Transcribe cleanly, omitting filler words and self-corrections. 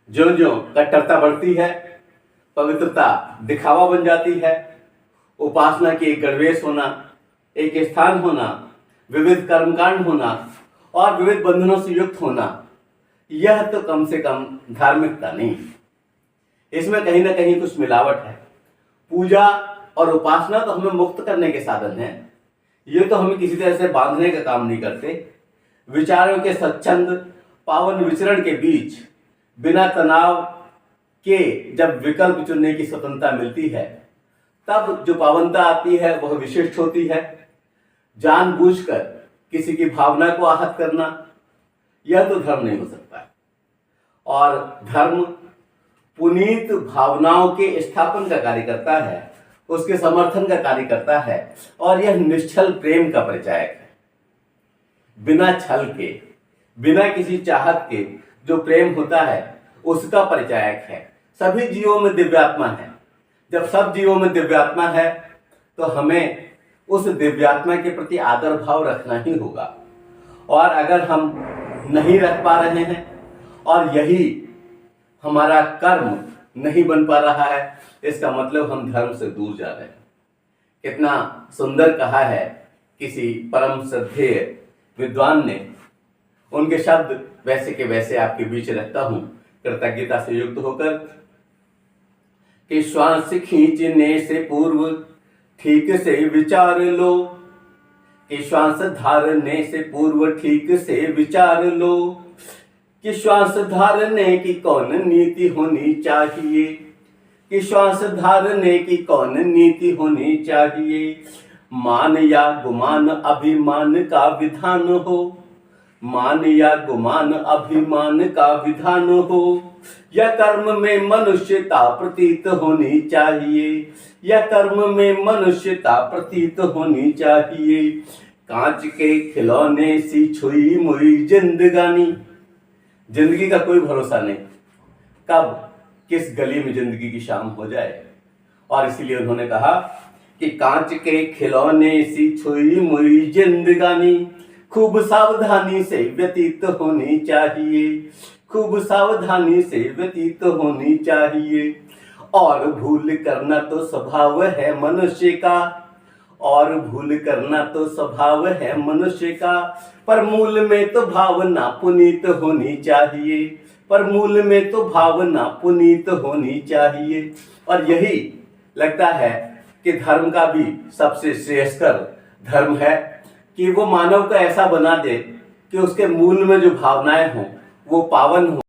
ज्यों ज्यों कट्टरता बढ़ती है, पवित्रता दिखावा बन जाती है, उपासना की एक गणवेश होना, एक स्थान होना, विविध कर्मकांड होना और विविध बंधनों से युक्त होना, यह तो कम से कम धार्मिकता नहीं। इसमें कहीं ना कहीं कुछ मिलावट है। पूजा और उपासना तो हमें मुक्त करने के साधन हैं। ये तो हमें किसी तरह से बांधने का काम नहीं करते। विचारों के स्वच्छंद पावन विचरण के बीच बिना तनाव के जब विकल्प चुनने की स्वतंत्रता मिलती है, तब जो पावनता आती है वह विशिष्ट होती है। जानबूझकर किसी की भावना को आहत करना, यह तो धर्म नहीं हो सकता है। और धर्म पुनीत भावनाओं के स्थापन का कार्य करता है, उसके समर्थन का कार्य करता है और यह निश्चल प्रेम का परिचायक है। बिना छल के, बिना किसी चाहत के जो प्रेम होता है उसका परिचायक है। सभी जीवों में दिव्यात्मा है। जब सब जीवों में दिव्यात्मा है तो हमें उस दिव्यात्मा के प्रति आदर भाव रखना ही होगा। और अगर हम नहीं रख पा रहे हैं और यही हमारा कर्म नहीं बन पा रहा है, इसका मतलब हम धर्म से दूर जा रहे हैं। कितना सुंदर कहा है किसी परम श्रद्धेय विद्वान ने। उनके शब्द वैसे के वैसे आपके बीच रखता हूं कृतज्ञता से युक्त होकर कि श्वास खींचने से पूर्व ठीक से विचार लो, कि श्वास धारने से पूर्व ठीक से विचार लो, कि श्वास धारने की कौन नीति होनी चाहिए, कि श्वास धारने की कौन नीति होनी चाहिए। मान या गुमान अभिमान का विधान हो, मान या गुमान अभिमान का विधान हो। या कर्म में मनुष्यता प्रतीत होनी चाहिए, या कर्म में मनुष्यता प्रतीत होनी चाहिए। कांच के खिलौने सी छुई मुई जिंदगानी, जिंदगी का कोई भरोसा नहीं, कब किस गली में जिंदगी की शाम हो जाए। और इसीलिए उन्होंने कहा कि कांच के खिलौने सी छुई मुई जिंदगानी, खूब सावधानी से व्यतीत होनी चाहिए, खूब सावधानी से व्यतीत होनी चाहिए। और भूल करना तो स्वभाव है मनुष्य का, और भूल करना तो स्वभाव है मनुष्य का, पर मूल में तो भावना पुनीत होनी चाहिए, पर मूल में तो भावना पुनीत होनी चाहिए। और यही लगता है कि धर्म का भी सबसे श्रेयस्कर धर्म है कि वो मानव को ऐसा बना दे कि उसके मूल में जो भावनाएं हों वो पावन हो।